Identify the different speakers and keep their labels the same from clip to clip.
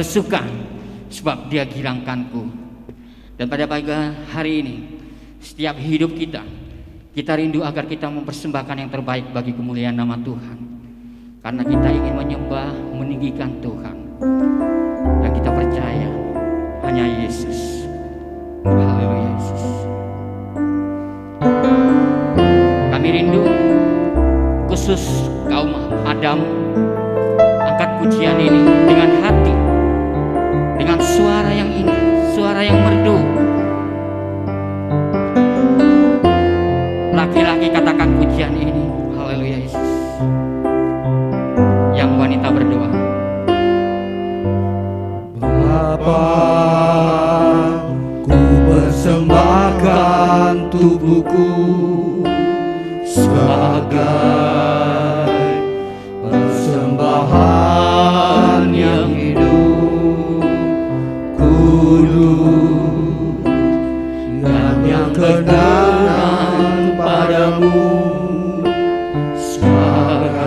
Speaker 1: bersuka sebab Dia girangkanku. Dan pada pagi hari ini, setiap hidup kita rindu agar kita mempersembahkan yang terbaik bagi kemuliaan nama Tuhan. Karena kita ingin menyembah, meninggikan Tuhan. Dan kita percaya hanya Yesus. Haleluya Yesus. Kami rindu, khusus kaum Adam, angkat pujian ini dengan hati, dengan suara yang indah, suara yang merdu. Laki-laki katakan pujian ini. Haleluya Yesus. Yang wanita berdoa.
Speaker 2: Bapa, ku persembahkan tubuhku sebagai persembahan yang hidup, kudus dan yang kenan padamu, sebagai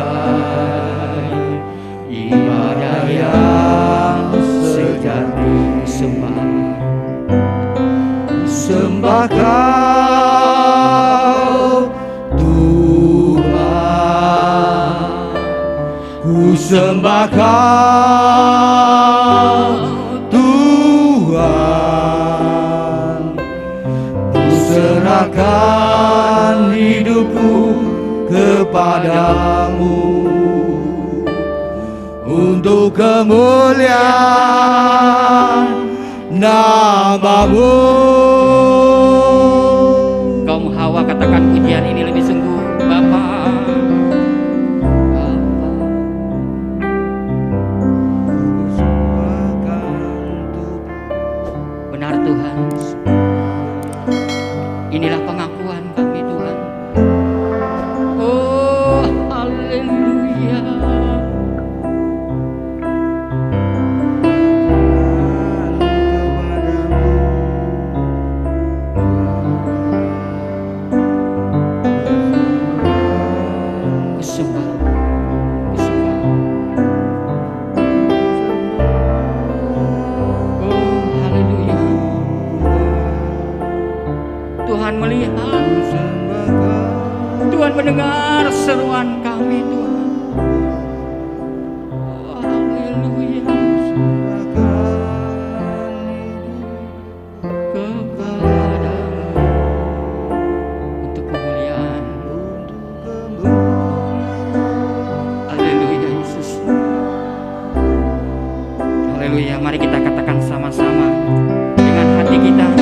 Speaker 2: ibadah yang sejati. Sembah Kau Tuhan, ku sembah Kau Tuhan, ku serahkan hidupku kepadamu untuk kemuliaan nama-Mu.
Speaker 1: Kaum Hawa katakan pujian ini lebih sungguh. Bapa, benar Tuhan, inilah pengakuan kami Tuhan. Oh haleluya. Tuhan melihat, Tuhan mendengar seruan kami Tuhan. Oh, haleluya. Kepadamu untuk kemuliaan. Haleluya Yesus. Haleluya. Mari kita katakan sama-sama dengan hati kita.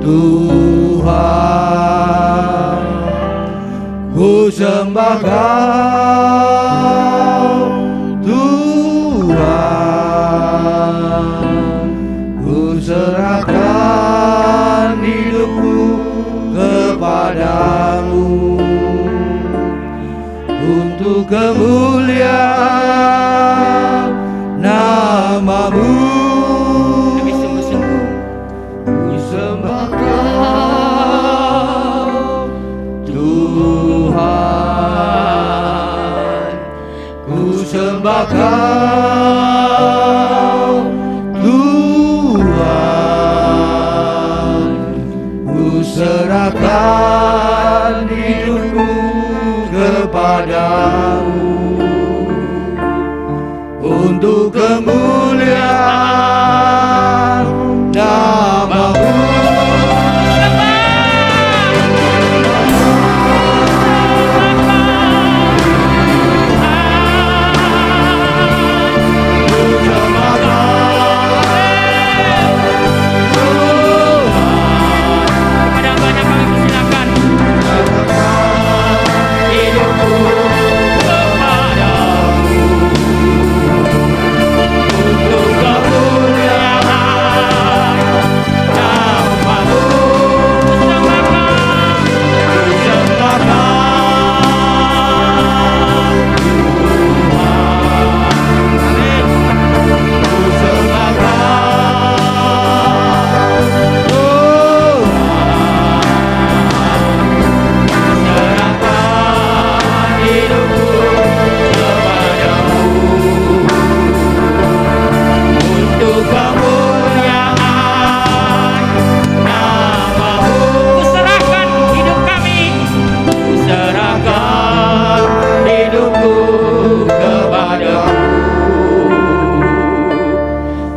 Speaker 2: Tuhan, ku sembah Kau, Tuhan, ku serahkan hidupku untuk kemuliaan nama-Mu.
Speaker 1: Demi sungguh-sungguh
Speaker 2: Ku sembah Kau Tuhan, ku sembah Kau Tuhan, ku serahkan hidupku kepadamu untuk kemuliaan nama-Mu.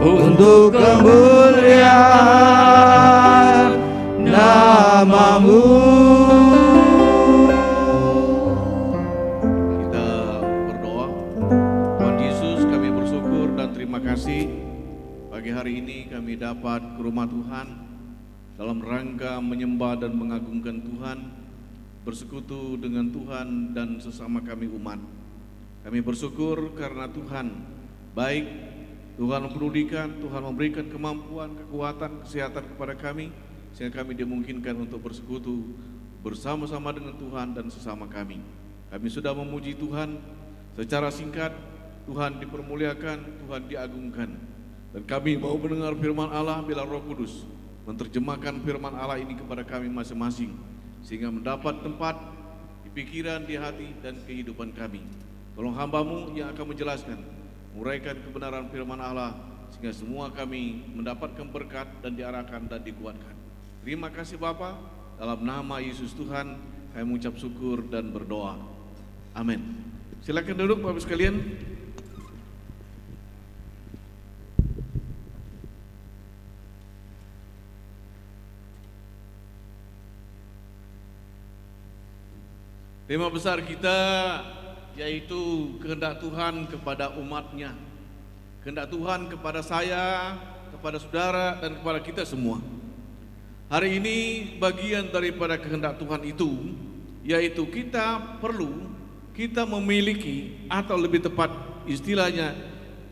Speaker 2: Untuk kemuliaan nama-Mu.
Speaker 3: Kita berdoa. Tuhan Yesus, kami bersyukur dan terima kasih pagi hari ini kami dapat ke rumah Tuhan dalam rangka menyembah dan mengagungkan Tuhan, bersekutu dengan Tuhan dan sesama kami umat. Kami bersyukur karena Tuhan baik, Tuhan mempedulikan, Tuhan memberikan kemampuan, kekuatan, kesehatan kepada kami, sehingga kami dimungkinkan untuk bersekutu bersama-sama dengan Tuhan dan sesama kami. Kami sudah memuji Tuhan secara singkat, Tuhan dipermuliakan, Tuhan diagungkan. Dan kami mau mendengar firman Allah bila Roh Kudus menerjemahkan firman Allah ini kepada kami masing-masing, sehingga mendapat tempat di pikiran, di hati, dan kehidupan kami. Tolong hamba-Mu yang akan menjelaskan, menguraikan kebenaran firman Allah, sehingga semua kami mendapatkan berkat dan diarahkan dan dikuatkan. Terima kasih Bapa, dalam nama Yesus Tuhan kami mengucap syukur dan berdoa. Amin. Silakan duduk Bapak sekalian. Tema besar kita yaitu kehendak Tuhan kepada umatnya, kehendak Tuhan kepada saya, kepada saudara, dan kepada kita semua. Hari ini bagian daripada kehendak Tuhan itu, yaitu kita memiliki, atau lebih tepat istilahnya,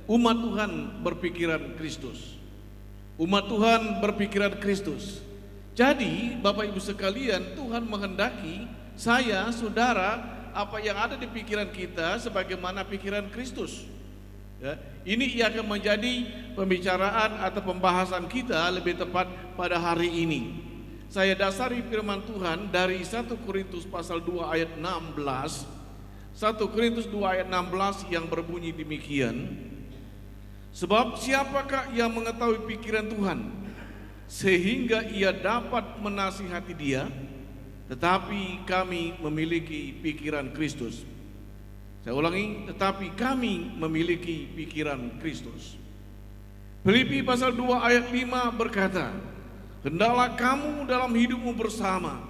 Speaker 3: umat Tuhan berpikiran Kristus. Umat Tuhan berpikiran Kristus. Jadi Bapak Ibu sekalian, Tuhan menghendaki saya, saudara, apa yang ada di pikiran kita sebagaimana pikiran Kristus. Ya, ini akan menjadi pembicaraan atau pembahasan kita lebih tepat pada hari ini. Saya dasari firman Tuhan dari 1 Korintus pasal 2 ayat 16. 1 Korintus 2 ayat 16 yang berbunyi demikian. Sebab siapakah yang mengetahui pikiran Tuhan sehingga ia dapat menasihati dia? Tetapi kami memiliki pikiran Kristus. Saya ulangi, tetapi kami memiliki pikiran Kristus. Filipi pasal 2 ayat 5 berkata, hendaklah kamu dalam hidupmu bersama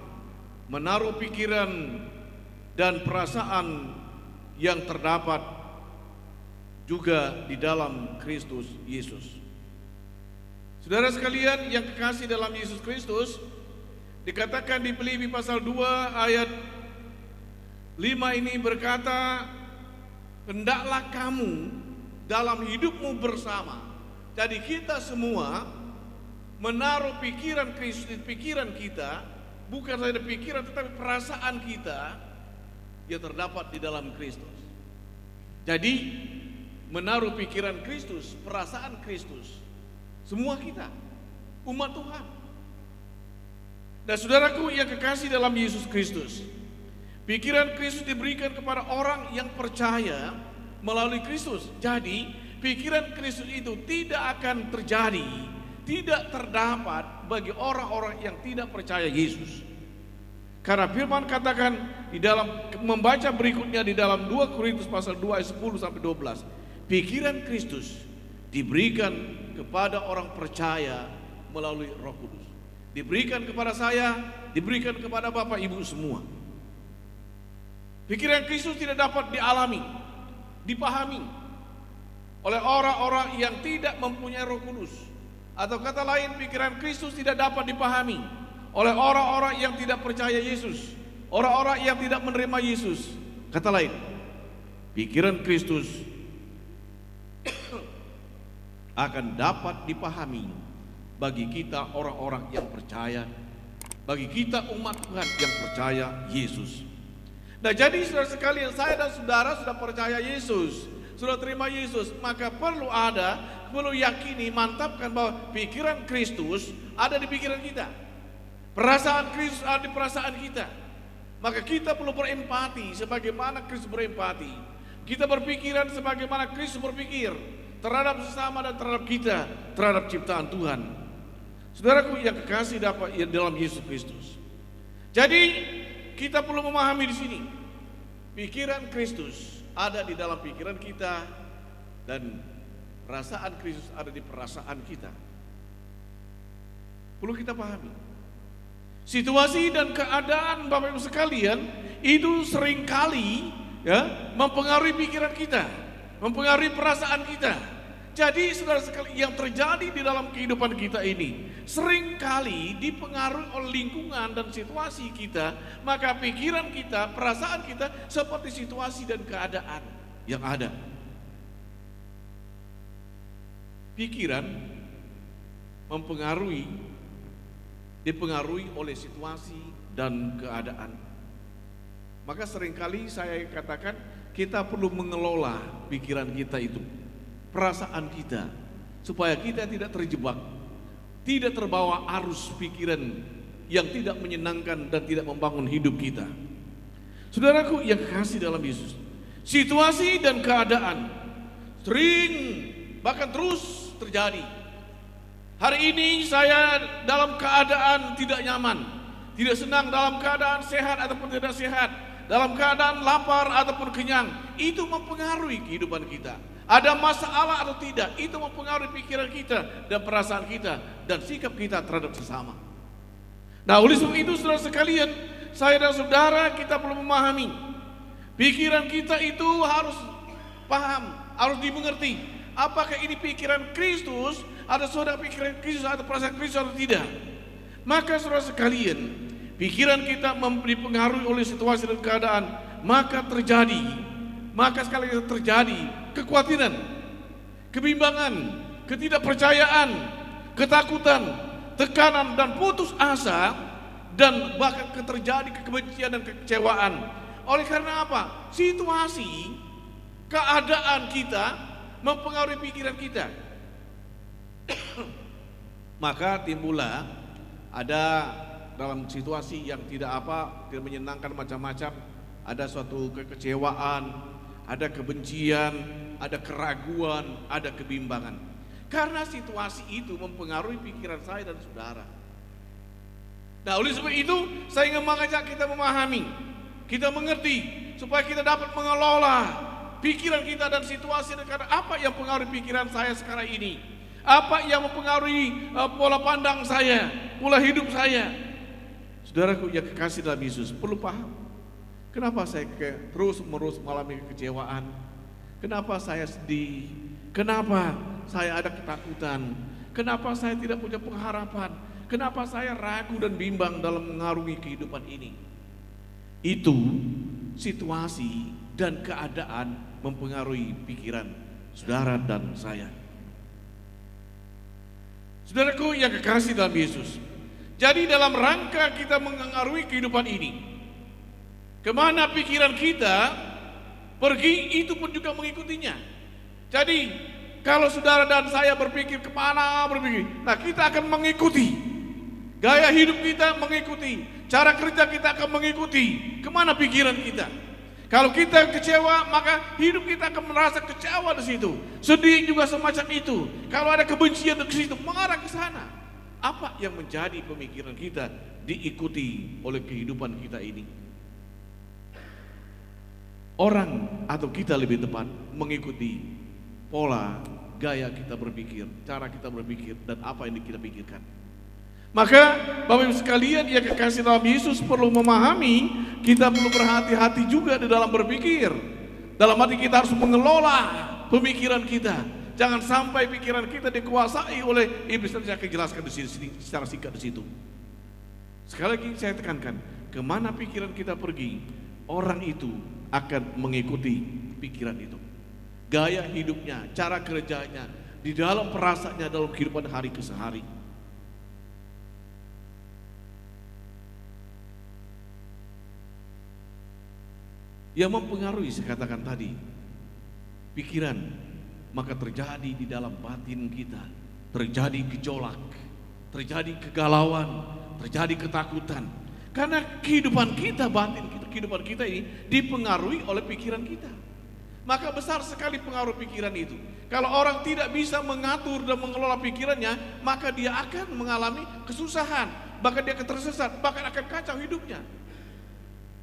Speaker 3: menaruh pikiran dan perasaan yang terdapat juga di dalam Kristus Yesus. Saudara sekalian yang kekasih dalam Yesus Kristus, dikatakan di Filipi pasal 2 ayat 5 ini berkata, hendaklah kamu dalam hidupmu bersama. Jadi kita semua menaruh pikiran Kristus di pikiran kita, bukan saja pikiran tetapi perasaan kita yang terdapat di dalam Kristus. Jadi menaruh pikiran Kristus, perasaan Kristus, semua kita umat Tuhan. Dan saudaraku yang kekasih dalam Yesus Kristus, pikiran Kristus diberikan kepada orang yang percaya melalui Kristus. Jadi pikiran Kristus itu tidak akan terjadi, tidak terdapat bagi orang-orang yang tidak percaya Yesus. Karena firman katakan di dalam membaca berikutnya di dalam 2 Korintus pasal 2 ayat 10 sampai 12, pikiran Kristus diberikan kepada orang percaya melalui Roh Kudus. Diberikan kepada saya, diberikan kepada Bapak Ibu semua. Pikiran Kristus tidak dapat dialami, dipahami oleh orang-orang yang tidak mempunyai Roh Kudus. Atau kata lain, pikiran Kristus tidak dapat dipahami oleh orang-orang yang tidak percaya Yesus, orang-orang yang tidak menerima Yesus. Kata lain, pikiran Kristus akan dapat dipahami bagi kita orang-orang yang percaya, bagi kita umat Tuhan yang percaya Yesus. Nah, jadi saudara sekalian, saya dan saudara sudah percaya Yesus, sudah terima Yesus, maka perlu yakini, mantapkan bahwa pikiran Kristus ada di pikiran kita, perasaan Kristus ada di perasaan kita. Maka kita perlu berempati sebagaimana Kristus berempati. Kita berpikiran sebagaimana Kristus berpikir terhadap sesama dan terhadap kita, terhadap ciptaan Tuhan. Saudaraku yang kekasih dapat dalam Yesus Kristus. Jadi kita perlu memahami di sini, pikiran Kristus ada di dalam pikiran kita dan perasaan Kristus ada di perasaan kita. Perlu kita pahami. Situasi dan keadaan Bapak Ibu sekalian itu seringkali mempengaruhi pikiran kita, mempengaruhi perasaan kita. Jadi saudara sekalian, yang terjadi di dalam kehidupan kita ini seringkali dipengaruhi oleh lingkungan dan situasi kita. Maka pikiran kita, perasaan kita seperti situasi dan keadaan yang ada. Pikiran dipengaruhi oleh situasi dan keadaan. Maka seringkali saya katakan kita perlu mengelola pikiran kita itu, perasaan kita, supaya kita tidak terjebak, tidak terbawa arus pikiran yang tidak menyenangkan dan tidak membangun hidup kita. Saudaraku yang kekasih dalam Yesus, situasi dan keadaan sering bahkan terus terjadi. Hari ini saya dalam keadaan tidak nyaman, tidak senang, dalam keadaan sehat ataupun tidak sehat, dalam keadaan lapar ataupun kenyang. Itu mempengaruhi kehidupan kita. Ada masalah atau tidak, itu mempengaruhi pikiran kita dan perasaan kita dan sikap kita terhadap sesama. Nah, oleh sebab itu saudara sekalian, saya dan saudara kita perlu memahami, pikiran kita itu harus paham, harus dimengerti. Apakah ini pikiran Kristus, ada saudara pikiran Kristus atau perasaan Kristus atau tidak? Maka saudara sekalian, pikiran kita dipengaruhi oleh situasi dan keadaan, maka sekali terjadi kekhawatiran, kebimbangan, ketidakpercayaan, ketakutan, tekanan dan putus asa, dan bahkan terjadi kebencian dan kekecewaan. Oleh karena apa? Situasi, keadaan kita mempengaruhi pikiran kita. Maka timbullah ada dalam situasi yang tidak menyenangkan macam-macam, ada suatu kekecewaan, ada kebencian, ada keraguan, ada kebimbangan. Karena situasi itu mempengaruhi pikiran saya dan saudara. Nah, oleh sebab itu saya ingin mengajak kita memahami, kita mengerti, supaya kita dapat mengelola pikiran kita dan situasi dan keadaan. Apa yang mempengaruhi pikiran saya sekarang ini? Apa yang mempengaruhi pola pandang saya, pola hidup saya? Saudaraku yang kekasih dalam Yesus, perlu paham. Kenapa saya terus-menerus mengalami kekecewaan? Kenapa saya sedih? Kenapa saya ada ketakutan? Kenapa saya tidak punya pengharapan? Kenapa saya ragu dan bimbang dalam mengarungi kehidupan ini? Itu situasi dan keadaan mempengaruhi pikiran saudara dan saya. Saudaraku yang kekasih dalam Yesus, jadi dalam rangka kita mengaruhi kehidupan ini, Kemana pikiran kita pergi, itu pun juga mengikutinya. Jadi kalau saudara dan saya berpikir kemana berpikir, nah kita akan mengikuti. Gaya hidup kita mengikuti, cara kerja kita akan mengikuti kemana pikiran kita. Kalau kita kecewa, maka hidup kita akan merasa kecewa di situ. Sedih juga semacam itu. Kalau ada kebencian di situ, mengarah ke sana. Apa yang menjadi pemikiran kita diikuti oleh kehidupan kita ini? Orang atau kita lebih tepat mengikuti pola, gaya kita berpikir, cara kita berpikir, dan apa yang kita pikirkan. Maka Bapak Ibu sekalian yang kekasih dalam Yesus perlu memahami, kita perlu berhati-hati juga di dalam berpikir. Dalam arti kita harus mengelola pemikiran kita. Jangan sampai pikiran kita dikuasai oleh iblis. Saya akan jelaskan di sini secara singkat di situ. Sekali lagi saya tekankan, kemana pikiran kita pergi, orang itu akan mengikuti pikiran itu. Gaya hidupnya, cara kerjanya, di dalam perasaannya dalam kehidupan hari ke hari. Yang mempengaruhi, saya katakan tadi, pikiran, maka terjadi di dalam batin kita, terjadi gejolak, terjadi kegalauan, terjadi ketakutan. Karena kehidupan kita, batin kita, kehidupan kita ini dipengaruhi oleh pikiran kita. Maka besar sekali pengaruh pikiran itu. Kalau orang tidak bisa mengatur dan mengelola pikirannya, maka dia akan mengalami kesusahan, bahkan dia akan tersesat, bahkan akan kacau hidupnya.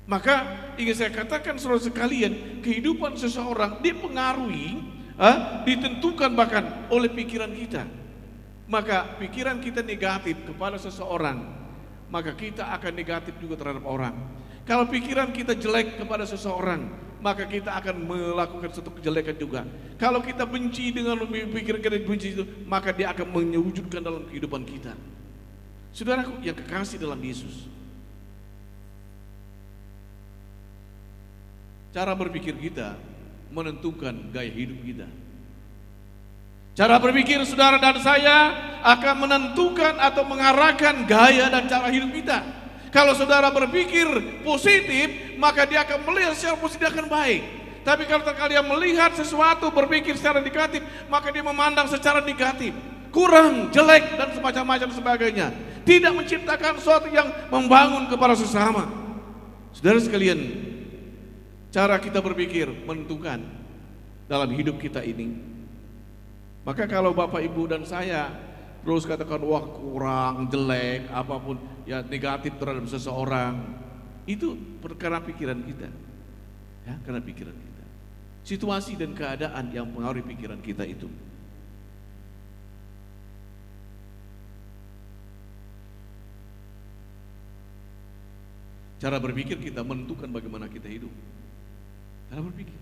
Speaker 3: Maka ingin saya katakan saudara sekalian, kehidupan seseorang dipengaruhi, ditentukan bahkan oleh pikiran kita. Maka pikiran kita negatif kepada seseorang, maka kita akan negatif juga terhadap orang. Kalau pikiran kita jelek kepada seseorang, maka kita akan melakukan suatu kejelekan juga. Kalau kita benci dengan pikiran kita benci itu, maka dia akan menyewujudkan dalam kehidupan kita. Saudaraku yang kekasih dalam Yesus, cara berpikir kita menentukan gaya hidup kita. Cara berpikir saudara dan saya akan menentukan atau mengarahkan gaya dan cara hidup kita. Kalau saudara berpikir positif, maka dia akan melihat secara positif akan baik. Tapi kalau kalian melihat sesuatu berpikir secara negatif, maka dia memandang secara negatif, kurang, jelek, dan semacam-macam sebagainya. Tidak menciptakan sesuatu yang membangun kepada sesama. Saudara sekalian, cara kita berpikir menentukan dalam hidup kita ini. Maka kalau Bapak Ibu dan saya terus katakan wah kurang, jelek, apapun ya negatif terhadap seseorang, itu karena pikiran kita. Ya, karena pikiran kita. Situasi dan keadaan yang mempengaruhi pikiran kita itu. Cara berpikir kita menentukan bagaimana kita hidup. Cara berpikir.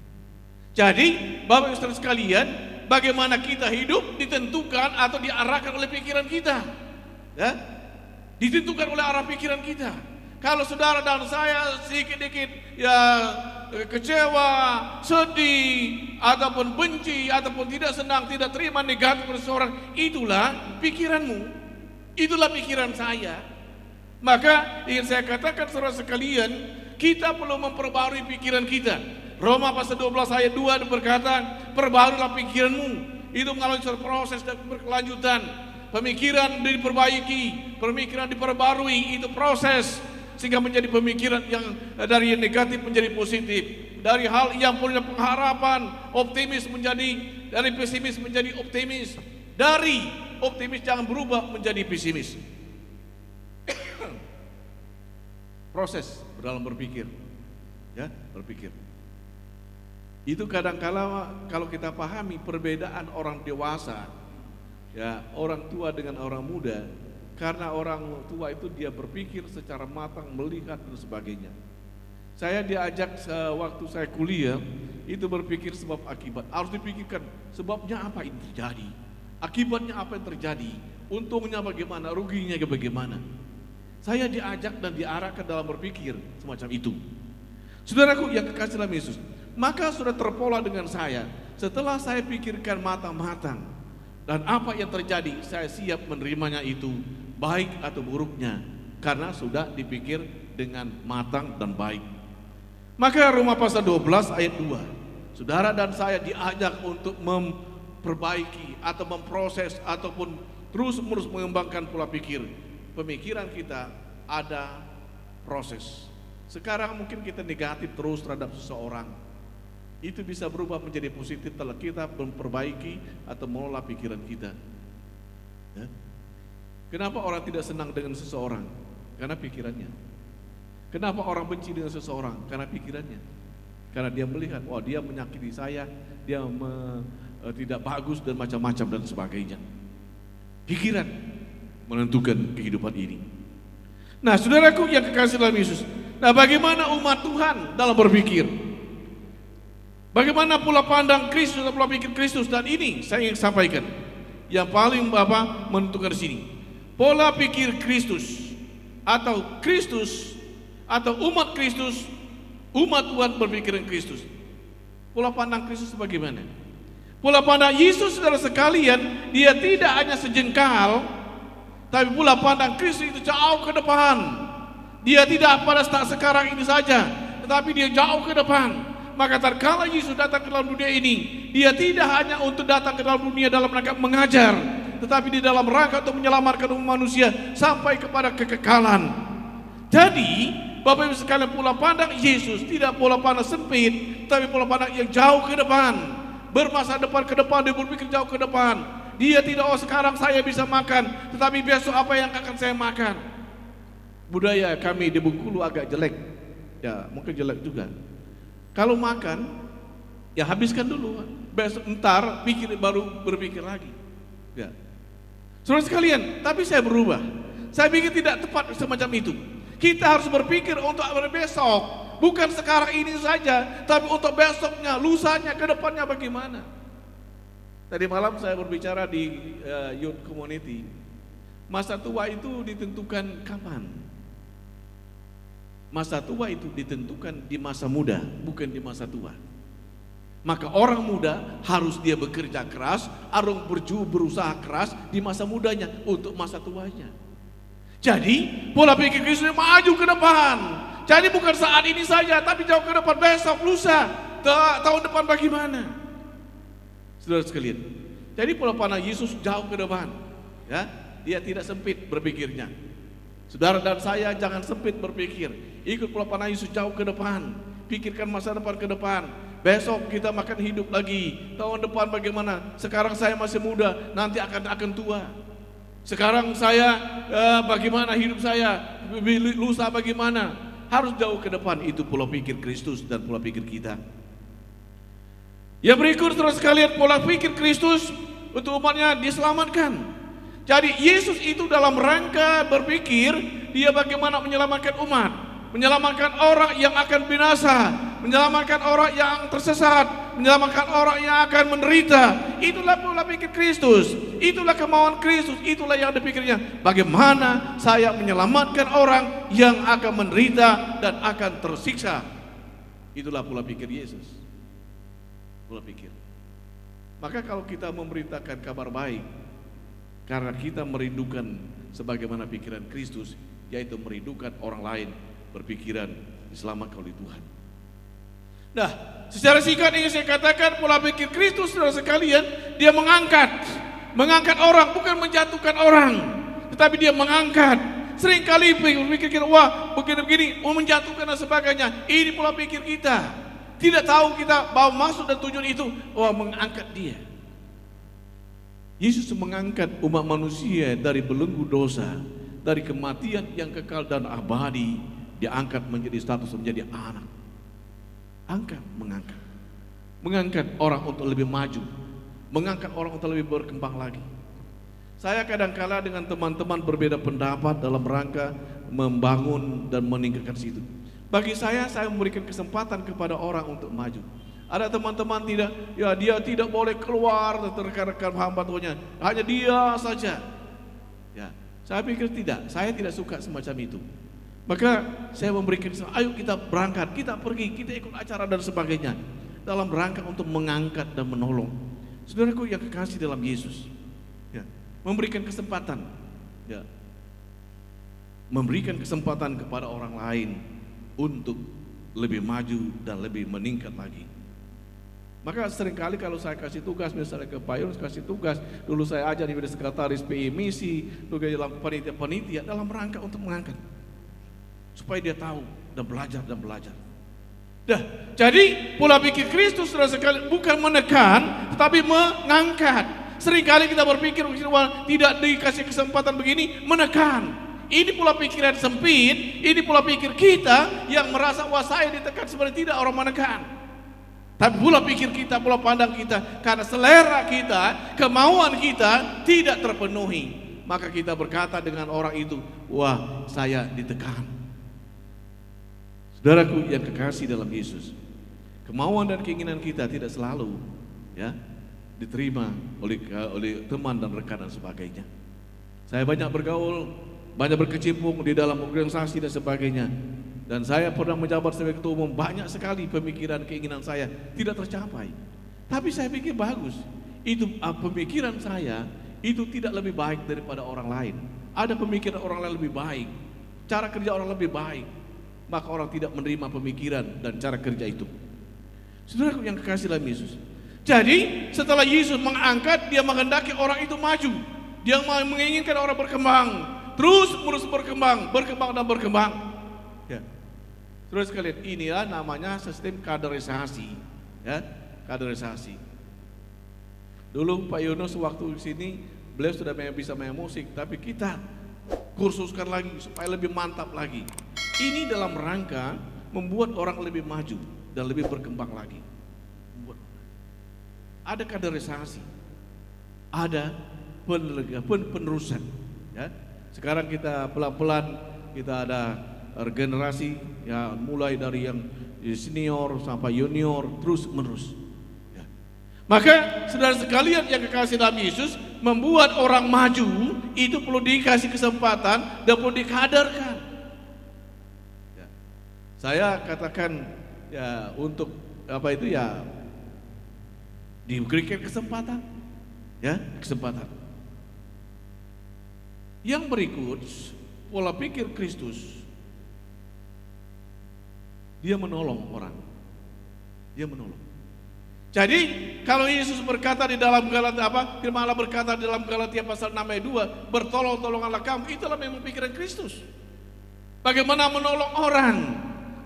Speaker 3: Jadi, Bapak Ibu Saudara sekalian, bagaimana kita hidup ditentukan atau diarahkan oleh pikiran kita. Ya? Ditentukan oleh arah pikiran kita. Kalau saudara dan saya sedikit-sedikit ya kecewa, sedih, ataupun benci, ataupun tidak senang, tidak terima negatif dari seseorang, itulah pikiranmu. Itulah pikiran saya. Maka ingin saya katakan saudara sekalian, kita perlu memperbarui pikiran kita. Roma pasal 12 ayat 2 berkata, perbaharulah pikiranmu. Itu melalui suatu proses dan berkelanjutan. Pemikiran diperbaiki, pemikiran diperbarui, itu proses sehingga menjadi pemikiran yang dari yang negatif menjadi positif. Dari hal yang punya pengharapan, optimis menjadi, dari pesimis menjadi optimis. Dari optimis jangan berubah menjadi pesimis. Proses dalam berpikir. Ya, berpikir. Itu kadang-kala kalau kita pahami perbedaan orang dewasa, ya orang tua dengan orang muda, karena orang tua itu dia berpikir secara matang, melihat dan sebagainya. Saya diajak waktu saya kuliah itu berpikir sebab akibat, harus dipikirkan sebabnya apa ini terjadi, akibatnya apa yang terjadi, untungnya bagaimana, ruginya bagaimana. Saya diajak dan diarahkan dalam berpikir semacam itu. Saudaraku yang kekasih dalam Yesus, maka sudah terpola dengan saya. Setelah saya pikirkan matang-matang dan apa yang terjadi, saya siap menerimanya itu, baik atau buruknya, karena sudah dipikir dengan matang dan baik. Maka Roma pasal 12 ayat 2, saudara dan saya diajak untuk memperbaiki atau memproses ataupun terus-menerus mengembangkan pola pikir. Pemikiran kita ada proses. Sekarang mungkin kita negatif terus terhadap seseorang. Itu bisa berubah menjadi positif setelah kita memperbaiki atau mengelola pikiran kita. Ya. Kenapa orang tidak senang dengan seseorang? Karena pikirannya. Kenapa orang benci dengan seseorang? Karena pikirannya. Karena dia melihat, wah dia menyakiti saya, dia tidak bagus dan macam-macam dan sebagainya. Pikiran menentukan kehidupan ini. Nah, saudaraku yang kekasih dalam Yesus, nah bagaimana umat Tuhan dalam berpikir? Bagaimana pola pandang Kristus dan pola pikir Kristus? Dan ini saya ingin sampaikan yang paling menentukan di sini. Pola pikir Kristus atau umat Kristus, umat Tuhan berpikiran Kristus. Pola pandang Kristus bagaimana? Pola pandang Yesus, saudara sekalian, dia tidak hanya sejengkal, tapi pola pandang Kristus itu jauh ke depan. Dia tidak pada saat sekarang ini saja, tetapi dia jauh ke depan. Maka tatkala Yesus datang ke dalam dunia ini, dia tidak hanya untuk datang ke dalam dunia dalam rangka mengajar, tetapi di dalam rangka untuk menyelamatkan umat manusia sampai kepada kekekalan. Jadi, Bapak Ibu sekalian, pola pandang Yesus tidak pola pandang sempit, tapi pola pandang yang jauh ke depan. Bermasa depan ke depan, dia berpikir jauh ke depan. Dia tidak, oh sekarang saya bisa makan, tetapi besok apa yang akan saya makan. Budaya kami di Bengkulu agak jelek, ya mungkin jelek juga. Kalau makan, ya habiskan dulu, besok entar baru berpikir lagi. Ya. Saudara sekalian, tapi saya berubah. Saya pikir tidak tepat semacam itu. Kita harus berpikir untuk besok, bukan sekarang ini saja, tapi untuk besoknya, lusanya, ke depannya bagaimana. Tadi malam saya berbicara di youth community. Masa tua itu ditentukan kapan? Masa tua itu ditentukan di masa muda, bukan di masa tua. Maka orang muda harus dia bekerja keras, berusaha keras di masa mudanya untuk masa tuanya. Jadi pola pikir Kristus maju ke depan. Jadi bukan saat ini saja, tapi jauh ke depan, besok, lusa, tahun depan bagaimana? Saudara sekalian, jadi pola pandang Yesus jauh ke depan. Ya, dia tidak sempit berpikirnya. Saudara dan saya jangan sempit berpikir. Ikut pola pandang Yesus jauh ke depan. Pikirkan masa depan ke depan. Besok kita makan hidup lagi. Tahun depan bagaimana? Sekarang saya masih muda, nanti akan tua. Sekarang saya bagaimana hidup saya? Lusa bagaimana? Harus jauh ke depan. Itu pola pikir Kristus dan pola pikir kita. Yang berikut terus sekalian, pola pikir Kristus untuk umatnya diselamatkan. Jadi Yesus itu dalam rangka berpikir dia bagaimana menyelamatkan umat, menyelamatkan orang yang akan binasa, menyelamatkan orang yang tersesat, menyelamatkan orang yang akan menderita. Itulah pola pikir Kristus, itulah kemauan Kristus, itulah yang dipikirnya. Bagaimana saya menyelamatkan orang yang akan menderita dan akan tersiksa. Itulah pola pikir Yesus. Pola pikir. Maka kalau kita memberitakan kabar baik, karena kita merindukan sebagaimana pikiran Kristus, yaitu merindukan orang lain berpikiran diselamatkan oleh Tuhan. Nah, secara singkat ingin saya katakan pola pikir Kristus, saudara sekalian, dia mengangkat orang, bukan menjatuhkan orang, tetapi dia mengangkat. Seringkali berpikir, wah begini-begini, mau menjatuhkan dan sebagainya. Ini pola pikir kita. Tidak tahu kita bahwa maksud dan tujuan itu, wah mengangkat dia. Yesus mengangkat umat manusia dari belenggu dosa, dari kematian yang kekal dan abadi, diangkat menjadi status menjadi anak. Mengangkat orang untuk lebih maju, mengangkat orang untuk lebih berkembang lagi. Saya kadang-kala dengan teman-teman berbeda pendapat dalam rangka membangun dan meningkatkan situ. Bagi saya memberikan kesempatan kepada orang untuk maju. Ada teman-teman dia tidak boleh keluar dari rekan-rekan hamba Tuhannya, hanya dia saja. Ya, saya pikir tidak, saya tidak suka semacam itu. Maka saya memberikan, ayo kita berangkat, kita pergi, kita ikut acara dan sebagainya, dalam rangka untuk mengangkat dan menolong. Saudaraku yang kekasih dalam Yesus, ya, memberikan kesempatan, ya, memberikan kesempatan kepada orang lain untuk lebih maju dan lebih meningkat lagi. Maka seringkali kalau saya kasih tugas, misalnya ke Pak Yunus kasih tugas, dulu saya ajar di sekretaris PI misi, juga dalam panitia dalam rangka untuk mengangkat, supaya dia tahu dan belajar. Dah, jadi pola pikir Kristus saudara sekalian bukan menekan, tetapi mengangkat. Seringkali kita berpikir tidak dikasih kesempatan begini, menekan. Ini pola pikiran sempit, ini pola pikir kita yang merasa wah saya ditekan, sebenarnya tidak, orang menekan. Tapi pola pikir kita, pola pandang kita, karena selera kita, kemauan kita tidak terpenuhi, maka kita berkata dengan orang itu, wah saya ditekan. Saudaraku yang kekasih dalam Yesus, kemauan dan keinginan kita tidak selalu diterima oleh teman dan rekan dan sebagainya. Saya banyak bergaul, banyak berkecimpung di dalam organisasi dan sebagainya. Dan saya pernah menjabat sebagai ketua umum, banyak sekali pemikiran keinginan saya tidak tercapai. Tapi saya pikir bagus, itu pemikiran saya itu tidak lebih baik daripada orang lain. Ada pemikiran orang lain lebih baik, cara kerja orang lebih baik, maka orang tidak menerima pemikiran dan cara kerja itu. Saudaraku yang kekasih dalam Yesus, jadi setelah Yesus mengangkat, dia menghendaki orang itu maju. Dia menginginkan orang berkembang, terus berkembang dan berkembang. Ya. Terus kalian, inilah namanya sistem kaderisasi, kaderisasi. Dulu Pak Yunus waktu di sini, beliau sudah bisa main musik, tapi kita kursuskan lagi supaya lebih mantap lagi. Ini dalam rangka membuat orang lebih maju dan lebih berkembang lagi. Ada kaderisasi, ada penerusan. Ya. Sekarang kita pelan-pelan kita ada regenerasi, ya, mulai dari yang senior sampai junior terus menerus. Ya. Maka saudara sekalian yang kekasih dalam Yesus, membuat orang maju itu perlu dikasih kesempatan dan perlu dikaderkan. Ya. Saya katakan ya untuk apa itu ya diberikan kesempatan, ya kesempatan. Yang berikut pola pikir Kristus. Dia menolong orang. Dia menolong. Jadi kalau Yesus berkata di dalam Galatia firman Allah berkata di dalam Galatia pasal 6 ayat 2, bertolong-tolonganlah kamu, itulah memang pikiran Kristus. Bagaimana menolong orang,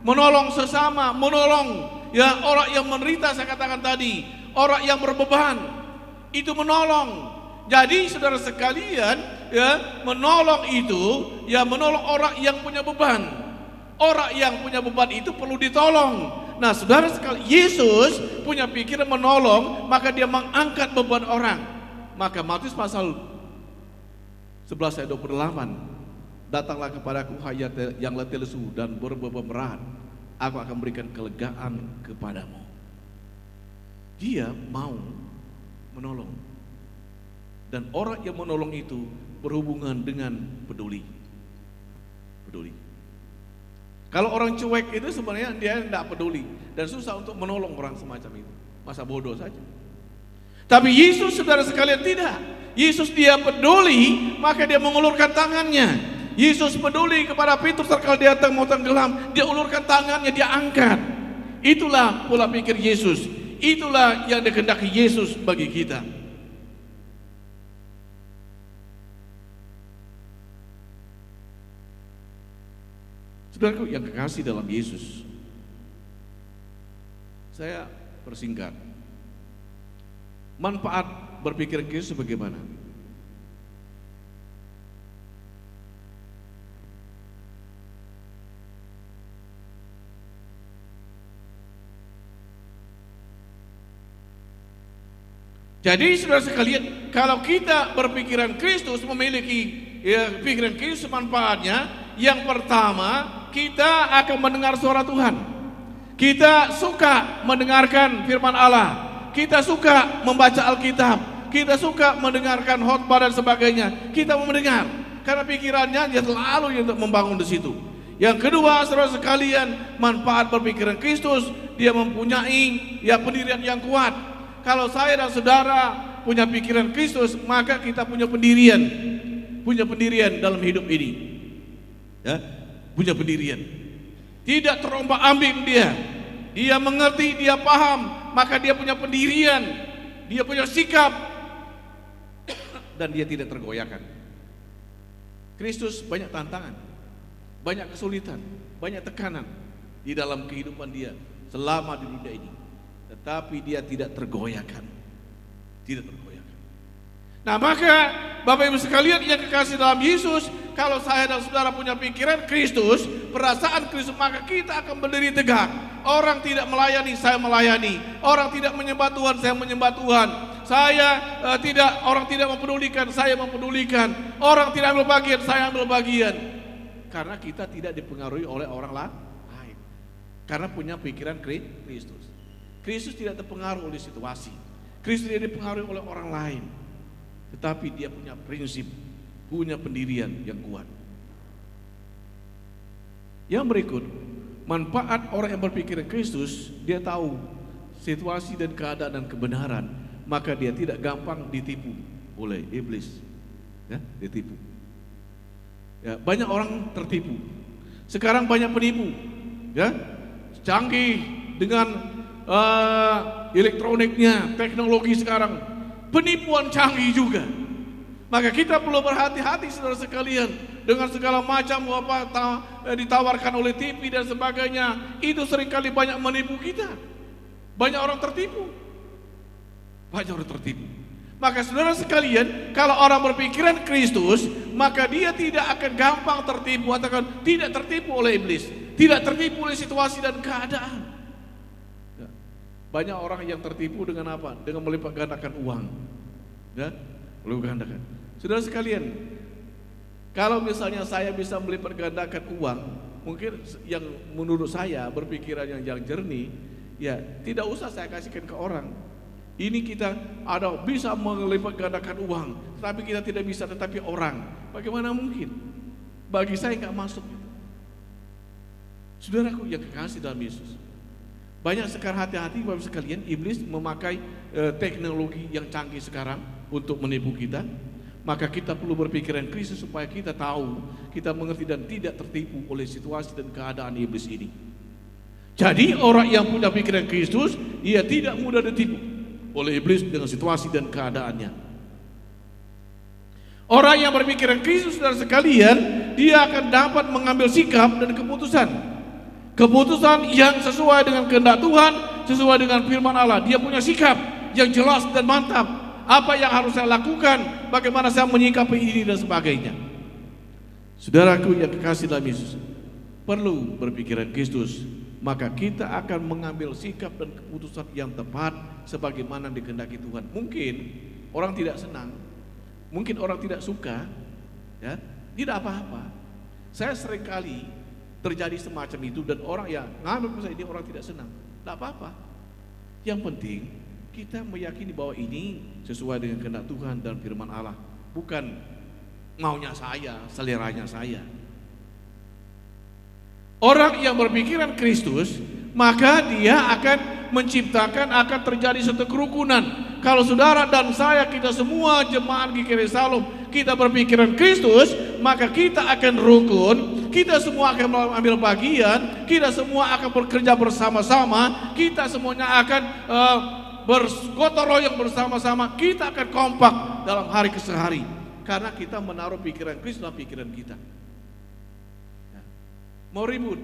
Speaker 3: menolong sesama, menolong ya orang yang menderita, saya katakan tadi, orang yang berbeban, itu menolong. Jadi saudara sekalian, ya menolong itu, ya menolong orang yang punya beban. Orang yang punya beban itu perlu ditolong. Nah saudara sekalian, Yesus punya pikiran menolong, maka dia mengangkat beban orang. Maka Matius pasal 11 ayat 28, datanglah kepadaku hai yang letih lesu dan berbeban berat, aku akan berikan kelegaan kepadamu. Dia mau menolong. Dan orang yang menolong itu berhubungan dengan peduli. Kalau orang cuek itu sebenarnya dia tidak peduli dan susah untuk menolong orang semacam itu. Masa bodoh saja. Tapi Yesus saudara sekalian tidak. Yesus dia peduli, maka dia mengulurkan tangannya. Yesus peduli kepada Petrus kalau dia mau tenggelam, dia ulurkan tangannya, dia angkat. Itulah pola pikir Yesus. Itulah yang dikehendaki Yesus bagi kita. Saudaraku yang kekasih dalam Yesus, saya persingkat. Manfaat berpikir Yesus bagaimana? Jadi saudara sekalian, kalau kita berpikiran Kristus, memiliki ya, pikiran Kristus, manfaatnya yang pertama, kita akan mendengar suara Tuhan. Kita suka mendengarkan firman Allah. Kita suka membaca Alkitab. Kita suka mendengarkan khotbah dan sebagainya. Kita mau mendengar karena pikirannya dia selalu untuk membangun di situ. Yang kedua, saudara sekalian, manfaat berpikiran Kristus, dia mempunyai ya pendirian yang kuat. Kalau saya dan saudara punya pikiran Kristus, maka kita punya pendirian dalam hidup ini. Ya, punya pendirian. tidak terombang-ambing dia. Dia mengerti, dia paham, maka dia punya pendirian, dia punya sikap, dan dia tidak tergoyahkan. Kristus banyak tantangan, banyak kesulitan, banyak tekanan di dalam kehidupan dia selama di dunia ini, tetapi dia tidak tergoyahkan, tidak tergoyahkan. Nah, maka Bapak Ibu sekalian yang kekasih dalam Yesus, kalau saya dan saudara punya pikiran Kristus, perasaan Kristus, maka kita akan berdiri tegak. Orang tidak melayani, saya melayani. Orang tidak menyembah Tuhan, saya menyembah Tuhan. Orang tidak mempedulikan, saya mempedulikan. Orang tidak ambil bagian, saya ambil bagian. Karena kita tidak dipengaruhi oleh orang lain. Karena punya pikiran Kristus. Kristus tidak terpengaruh oleh situasi. Kristus tidak dipengaruhi oleh orang lain. Tetapi dia punya prinsip, punya pendirian yang kuat. Yang berikut, manfaat orang yang berpikiran Kristus, dia tahu situasi dan keadaan dan kebenaran, maka dia tidak gampang ditipu oleh iblis. Ya, ditipu. Ya, banyak orang tertipu. Sekarang banyak penipu, ya, canggih dengan elektroniknya, teknologi sekarang. Penipuan canggih juga. Maka kita perlu berhati-hati saudara sekalian dengan segala macam ditawarkan oleh TV dan sebagainya. Itu seringkali banyak menipu kita. Banyak orang tertipu. Banyak orang tertipu. Maka saudara sekalian, kalau orang berpikiran Kristus, maka dia tidak akan gampang tertipu atau tidak tertipu oleh iblis, tidak tertipu oleh situasi dan keadaan. Banyak orang yang tertipu dengan apa? Dengan melipat gandakan uang. Ya, melipat gandakan. Saudara sekalian, kalau misalnya saya bisa melipat gandakan uang, mungkin yang menurut saya berpikiran yang jernih, ya tidak usah saya kasihkan ke orang. Ini kita ada bisa melipat gandakan uang, tapi kita tidak bisa, tetapi orang. Bagaimana mungkin? Bagi saya nggak masuk. Saudaraku yang kekasih dalam Yesus. Banyak sekarang hati-hati Bapak sekalian, iblis memakai teknologi yang canggih sekarang untuk menipu kita. Maka kita perlu berpikiran Kristus supaya kita tahu, kita mengerti dan tidak tertipu oleh situasi dan keadaan iblis ini. Jadi orang yang punya pikiran Kristus, ia tidak mudah ditipu oleh iblis dengan situasi dan keadaannya. Orang yang berpikiran Kristus saudara sekalian, dia akan dapat mengambil sikap dan keputusan. Keputusan yang sesuai dengan kehendak Tuhan, sesuai dengan firman Allah. Dia punya sikap yang jelas dan mantap. Apa yang harus saya lakukan, bagaimana saya menyikapi ini dan sebagainya. Saudaraku yang kekasih dalam Yesus, perlu berpikiran Kristus, maka kita akan mengambil sikap dan keputusan yang tepat sebagaimana dikehendaki Tuhan. Mungkin orang tidak senang, mungkin orang tidak suka, ya, tidak apa-apa. Saya seringkali terjadi semacam itu dan orang yang ngambil keputusan ini orang tidak senang, tidak apa-apa. Yang penting kita meyakini bahwa ini sesuai dengan kehendak Tuhan dan firman Allah, bukan maunya saya, seleranya saya. Orang yang berpikiran Kristus, maka dia akan menciptakan, akan terjadi satu kerukunan. Kalau saudara dan saya, kita semua jemaat GKI Salom, kita berpikiran Kristus, maka kita akan rukun, kita semua akan ambil bagian, kita semua akan bekerja bersama-sama, kita semuanya akan bergotong royong bersama-sama, kita akan kompak dalam hari ke hari, karena kita menaruh pikiran Kristus dalam pikiran kita. Mau ribut,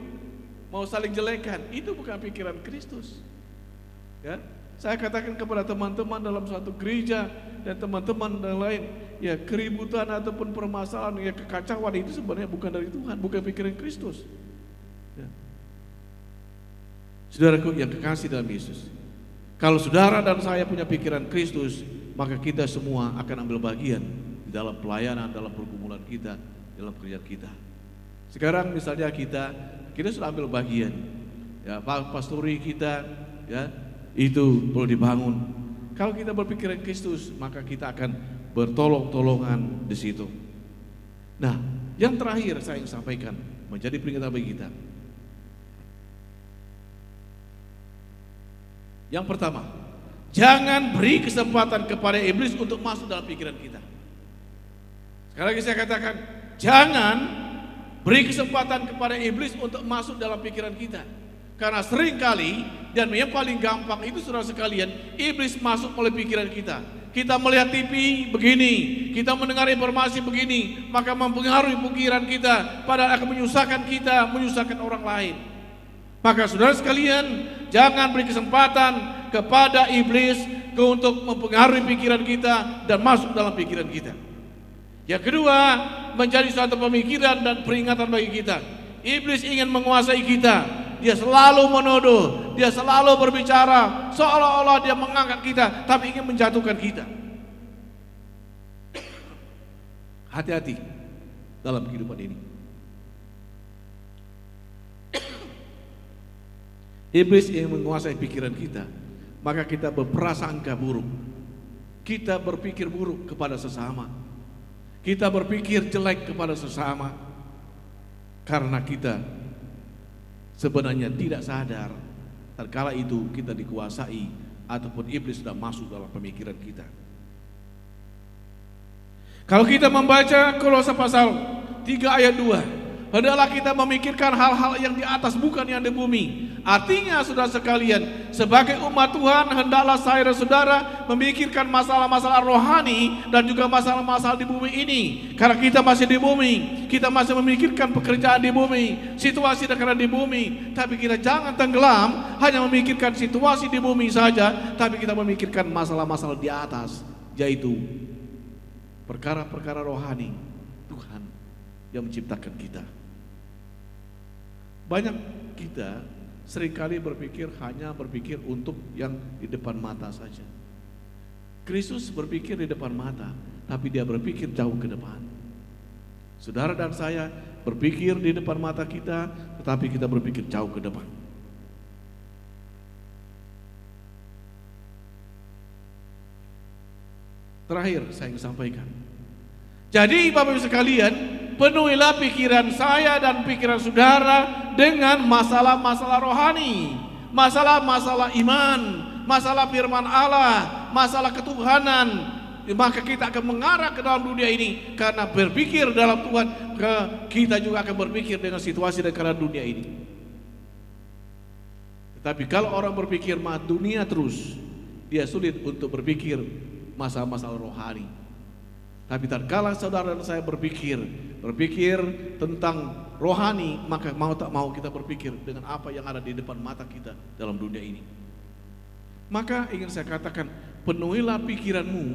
Speaker 3: mau saling jelekan, itu bukan pikiran Kristus. Ya, saya katakan kepada teman-teman dalam suatu gereja dan teman-teman yang lain, ya keributan ataupun permasalahan, ya kekacauan itu sebenarnya bukan dari Tuhan, bukan pikiran Kristus. Ya. Saudaraku yang kekasih dalam Yesus, kalau saudara dan saya punya pikiran Kristus, maka kita semua akan ambil bagian di dalam pelayanan, dalam pergumulan kita, dalam kerjaan kita. Sekarang misalnya kita sudah ambil bagian, ya pastori kita, ya itu perlu dibangun. Kalau kita berpikiran Kristus, maka kita akan bertolong-tolongan di situ. Nah, yang terakhir saya ingin sampaikan menjadi peringatan bagi kita. Yang pertama, jangan beri kesempatan kepada iblis untuk masuk dalam pikiran kita. Sekali lagi saya katakan, jangan Beri kesempatan kepada iblis untuk masuk dalam pikiran kita. Karena seringkali, dan yang paling gampang itu saudara sekalian, iblis masuk oleh pikiran kita. Kita melihat TV begini, kita mendengar informasi begini, maka mempengaruhi pikiran kita, padahal akan menyusahkan kita, menyusahkan orang lain. Maka saudara sekalian, jangan beri kesempatan kepada iblis untuk mempengaruhi pikiran kita dan masuk dalam pikiran kita. Yang kedua, menjadi suatu pemikiran dan peringatan bagi kita. Iblis ingin menguasai kita. Dia selalu menuduh, dia selalu berbicara seolah-olah dia mengangkat kita, tapi ingin menjatuhkan kita. Hati-hati dalam kehidupan ini. Iblis ingin menguasai pikiran kita, maka kita berprasangka buruk. Kita berpikir buruk kepada sesama. Kita berpikir jelek kepada sesama. Karena kita sebenarnya tidak sadar, tatkala itu kita dikuasai ataupun iblis sudah masuk dalam pemikiran kita. Kalau kita membaca Kolose pasal 3 ayat 2, hendaklah kita memikirkan hal-hal yang di atas bukan yang di bumi. Artinya saudara sekalian, sebagai umat Tuhan hendaklah saya dan saudara memikirkan masalah-masalah rohani dan juga masalah-masalah di bumi ini. Karena kita masih di bumi, kita masih memikirkan pekerjaan di bumi, situasi dan keadaan di bumi. Tapi kita jangan tenggelam hanya memikirkan situasi di bumi saja, tapi kita memikirkan masalah-masalah di atas, yaitu perkara-perkara rohani Tuhan yang menciptakan kita. Banyak kita seringkali hanya berpikir untuk yang di depan mata saja. Kristus berpikir di depan mata, tapi dia berpikir jauh ke depan. Saudara dan saya berpikir di depan mata kita, tetapi kita berpikir jauh ke depan. Terakhir saya ingin sampaikan. Jadi Bapak Ibu sekalian, penuhilah pikiran saya dan pikiran saudara dengan masalah-masalah rohani, masalah-masalah iman, masalah firman Allah, masalah ketuhanan. Maka kita akan mengarah ke dalam dunia ini. Karena berpikir dalam Tuhan, kita juga akan berpikir dengan situasi dan keadaan dunia ini. Tetapi kalau orang berpikir dunia terus, dia sulit untuk berpikir masalah-masalah rohani. Tapi tatkala saudara dan saya berpikir tentang rohani, maka mau tak mau kita berpikir dengan apa yang ada di depan mata kita dalam dunia ini. Maka ingin saya katakan, penuhilah pikiranmu,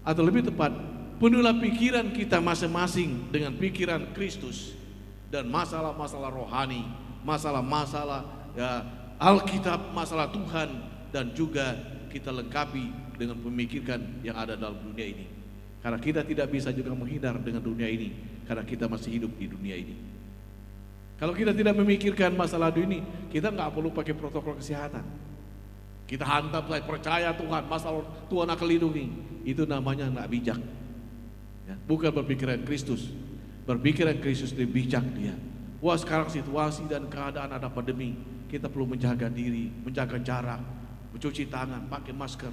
Speaker 3: atau lebih tepat, penuhilah pikiran kita masing-masing dengan pikiran Kristus dan masalah-masalah rohani, masalah-masalah Alkitab, masalah Tuhan, dan juga kita lengkapi dengan memikirkan yang ada dalam dunia ini. Karena kita tidak bisa juga menghindar dengan dunia ini, karena kita masih hidup di dunia ini. Kalau kita tidak memikirkan masalah dunia ini, kita nggak perlu pakai protokol kesehatan. Kita hantam, saya percaya Tuhan, masalah Tuhan akan lindungi. Itu namanya nggak bijak. Ya, bukan berpikiran Kristus. Berpikiran Kristus lebih bijak dia. Wah, sekarang situasi dan keadaan ada pandemi, kita perlu menjaga diri, menjaga jarak, mencuci tangan, pakai masker.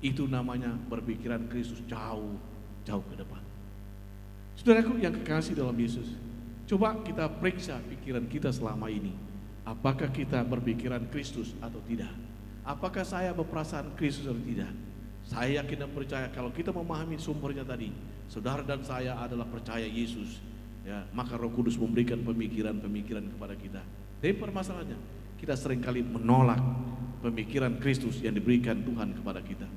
Speaker 3: Itu namanya berpikiran Kristus jauh ke depan. Saudaraku yang kekasih dalam Yesus, coba kita periksa pikiran kita selama ini. Apakah kita berpikiran Kristus atau tidak? Apakah saya berperasaan Kristus atau tidak? Saya yakin dan percaya kalau kita memahami sumbernya tadi, saudara dan saya adalah percaya Yesus, ya, maka Roh Kudus memberikan pemikiran-pemikiran kepada kita. Tapi permasalahannya, kita seringkali menolak pemikiran Kristus yang diberikan Tuhan kepada kita.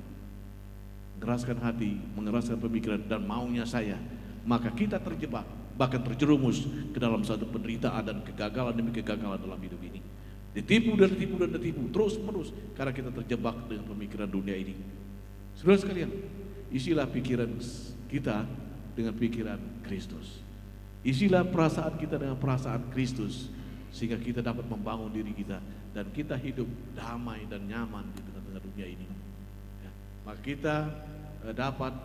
Speaker 3: Mengeraskan hati, mengeraskan pemikiran dan maunya saya, maka kita terjebak, bahkan terjerumus ke dalam satu penderitaan dan kegagalan demi kegagalan dalam hidup ini. Ditipu dan ditipu dan ditipu terus menerus karena kita terjebak dengan pemikiran dunia ini. Saudara sekalian, isilah pikiran kita dengan pikiran Kristus. Isilah perasaan kita dengan perasaan Kristus, sehingga kita dapat membangun diri kita dan kita hidup damai dan nyaman di tengah-tengah dunia ini. Ya, maka kita dapat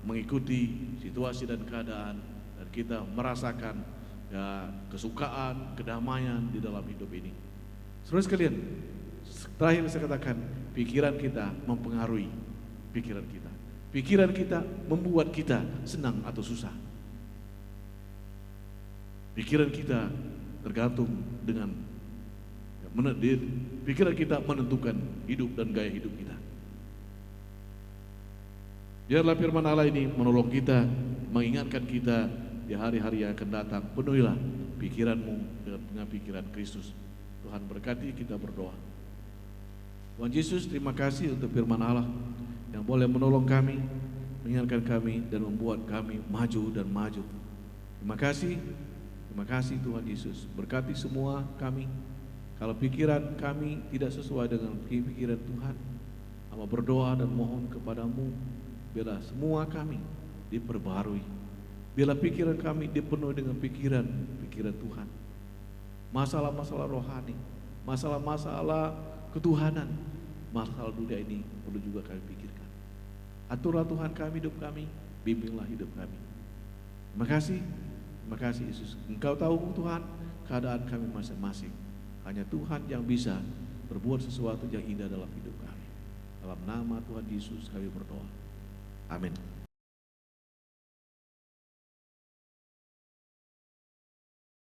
Speaker 3: mengikuti situasi dan keadaan, dan kita merasakan kesukaan, kedamaian di dalam hidup ini. Saudara sekalian, terakhir saya katakan, pikiran kita mempengaruhi pikiran kita. Pikiran kita membuat kita senang atau susah. Pikiran kita tergantung dengan pikiran kita menentukan hidup dan gaya hidup kita. Biarlah firman Allah ini menolong kita, mengingatkan kita di hari-hari yang akan datang. Penuhilah pikiranmu dengan pikiran Kristus. Tuhan berkati, kita berdoa. Tuhan Yesus, terima kasih untuk firman Allah yang boleh menolong kami, mengingatkan kami dan membuat kami maju dan maju. Terima kasih Tuhan Yesus. Berkati semua kami. Kalau pikiran kami tidak sesuai dengan pikiran Tuhan, hamba berdoa dan mohon kepadamu, biarlah semua kami diperbarui. Biarlah pikiran kami dipenuhi dengan pikiran Tuhan. Masalah-masalah rohani, masalah-masalah ketuhanan, masalah dunia ini perlu juga kami pikirkan. Aturlah Tuhan kami, hidup kami, bimbinglah hidup kami. Terima kasih Yesus. Engkau tahu Tuhan keadaan kami masing-masing. Hanya Tuhan yang bisa berbuat sesuatu yang indah dalam hidup kami. Dalam nama Tuhan Yesus kami berdoa. Amin.